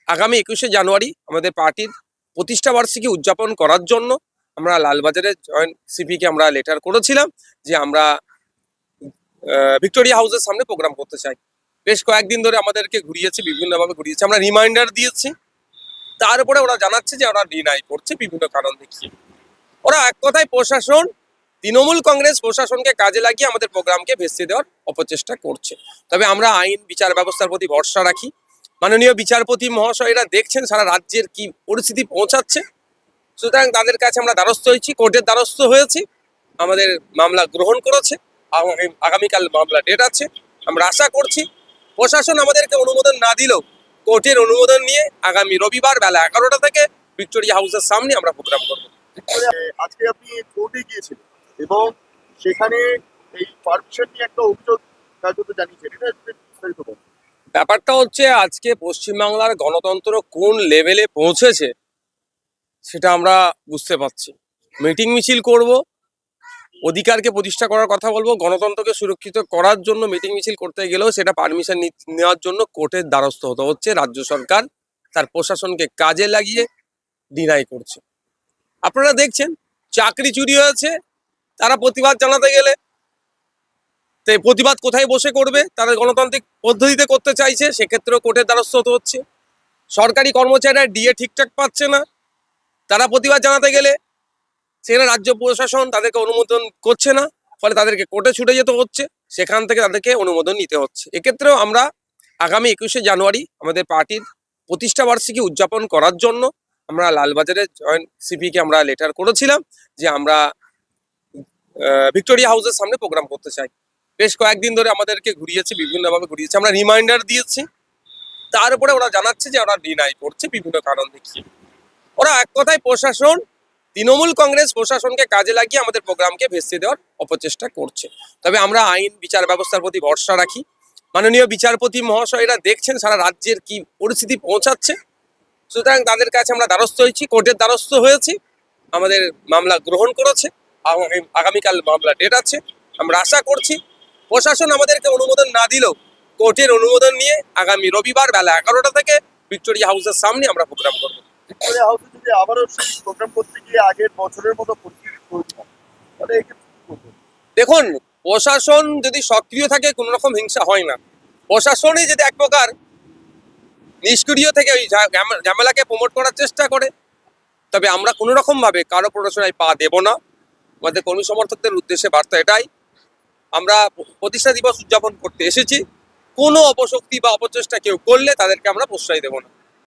আগামী ২১শে জানুয়ারি আমাদের পার্টির প্রতিষ্ঠা বার্ষিকী উদযাপন করার জন্য আমরা লালবাজারে জয়েন্ট সিপিকে আমরা লেটার করেছিলাম যে আমরা ভিক্টোরিয়া হাউসের সামনে প্রোগ্রাম করতে চাই। বেশ কয়েকদিন ধরে আমাদেরকে ঘুরিয়েছে, বিভিন্নভাবে ঘুরিয়েছে, আমরা রিমাইন্ডার দিয়েছি। তারপরে ওরা জানাচ্ছে যে ওরা ডিনাই করছে বিভিন্ন কারণ দেখিয়ে। ওরা এক কথায় প্রশাসন, তৃণমূল কংগ্রেস প্রশাসনকে কাজে লাগিয়ে আমাদের প্রোগ্রামকে ভেস্তে দেওয়ার অপচেষ্টা করছে। তবে আমরা আইন বিচার ব্যবস্থার প্রতি ভরসা রাখি। মাননীয় বিচারপতি মহাশয়রা দেখছেন সারা রাজ্যের কি পরিস্থিতি পৌঁছাচ্ছে, সুতরাং তাদের কাছে আমরা দ্বারস্থ হয়েছি, কোর্টের দ্বারস্থ হয়েছি। আমাদের মামলা গ্রহণ করেছে, আগামীকাল মামলা ডেট আছে। আমরা আশা করছি প্রশাসন আমাদেরকে অনুমোদন না দিলেও কোর্টের অনুমোদন নিয়ে আগামী রবিবার বেলা 11টা থেকে ভিক্টোরিয়া হাউসের সামনে আমরা প্রোগ্রাম করবো। আজকে আপনি কোর্টে গিয়েছিলেন এবং সেখানে এই পারমিশন নিয়ে একটা অভিযোগ কার্যত জানিয়েছেন, এটা বিস্তারিত বলুন। ব্যাপারটা হচ্ছে আজকে পশ্চিমবাংলার গণতন্ত্র কোন লেভেলে পৌঁছেছে সেটা আমরা বুঝতে পারছি। মিটিং মিছিল করব, অধিকারকে প্রতিষ্ঠা করার কথা বলবো, গণতন্ত্রকে সুরক্ষিত করার জন্য মিটিং মিছিল করতে গেলেও সেটা পারমিশন নেওয়ার জন্য কোর্টের দ্বারস্থ হতে হচ্ছে। রাজ্য সরকার তার প্রশাসনকে কাজে লাগিয়ে ডিনাই করছে। আপনারা দেখছেন চাকরি চুরি হয়েছে, তারা প্রতিবাদ জানাতে গেলে তো প্রতিবাদ কোথায় বসে করবে? তারা গণতান্ত্রিক পদ্ধতিতে করতে চাইছে, সেক্ষেত্রেও কোর্টের দ্বারস্থ হতে হচ্ছে। সরকারি কর্মচারীরা ডিএ ঠিকঠাক পাচ্ছে না, তারা প্রতিবাদ জানাতে গেলে সেখানে রাজ্য প্রশাসন তাদেরকে অনুমোদন করছে না, ফলে তাদেরকে কোর্টে ছুটে যেতে হচ্ছে, সেখান থেকে তাদেরকে অনুমোদন নিতে হচ্ছে। এক্ষেত্রেও আমরা আগামী ২১শে জানুয়ারি আমাদের পার্টির প্রতিষ্ঠা বার্ষিকী উদযাপন করার জন্য আমরা লালবাজারে জয়েন্ট সিপিকে আমরা লেটার করেছিলাম যে আমরা ভিক্টোরিয়া হাউসের সামনে প্রোগ্রাম করতে চাই। বেশ কয়েকদিন ধরে আমাদেরকে ঘুরিয়েছে, বিভিন্নভাবে ঘুরিয়েছে, আমরা রিমাইন্ডার দিয়েছি। তারপরে ওরা জানাচ্ছে যে ওরা ডিনাই করছে বিভিন্ন কারণ দেখিয়ে। ওরা এক কথায় প্রশাসন, তৃণমূল কংগ্রেস প্রশাসনকে কাজে লাগিয়ে আমাদের প্রোগ্রামকে ভেস্তে দেওয়ার অপচেষ্টা করছে। তবে আমরা আইন বিচার ব্যবস্থার প্রতি ভরসা রাখি। মাননীয় বিচারপতি মহাশয়রা দেখছেন সারা রাজ্যের কি পরিস্থিতি পৌঁছাচ্ছে, সুতরাং তাদের কাছে আমরা দ্বারস্থ হয়েছি, কোর্টের দ্বারস্থ হয়েছি। আমাদের মামলা গ্রহণ করেছে, আগামীকাল মামলা ডেট আছে। আমরা আশা করছি প্রশাসন আমাদেরকে অনুমোদন না দিলেও কোর্টের অনুমোদন নিয়ে আগামী রবিবার বেলা 11টা থেকে ভিক্টোরিয়া হাউসের সামনে আমরা প্রোগ্রাম করবো। ভিক্টোরিয়া হাউসে যদি আবারও সেই প্রোগ্রাম করতে গিয়ে আগের বছরের মতো পরিস্থিতি তৈরি হয়, তাহলে এক্ষেত্রে কি করবেন? দেখুন, প্রশাসন যদি সক্রিয় থাকে কোনো রকম হিংসা হয় না। প্রশাসনই যদি এক প্রকার নিষ্ক্রিয় থেকে ওই ঝামেলাকে প্রমোট করার চেষ্টা করে, তবে আমরা কোনো রকম ভাবে কারো প্ররোচনায় পা দেব না। আমাদের কর্মী সমর্থকদের উদ্দেশ্যে বার্তা এটাই, আমরা প্রতিষ্ঠা দিবস উদযাপন করতে এসেছি, কোনো অপশক্তি বা অপচেষ্টা কেউ করলে তাদেরকে আমরা প্রশ্রয় দেব না।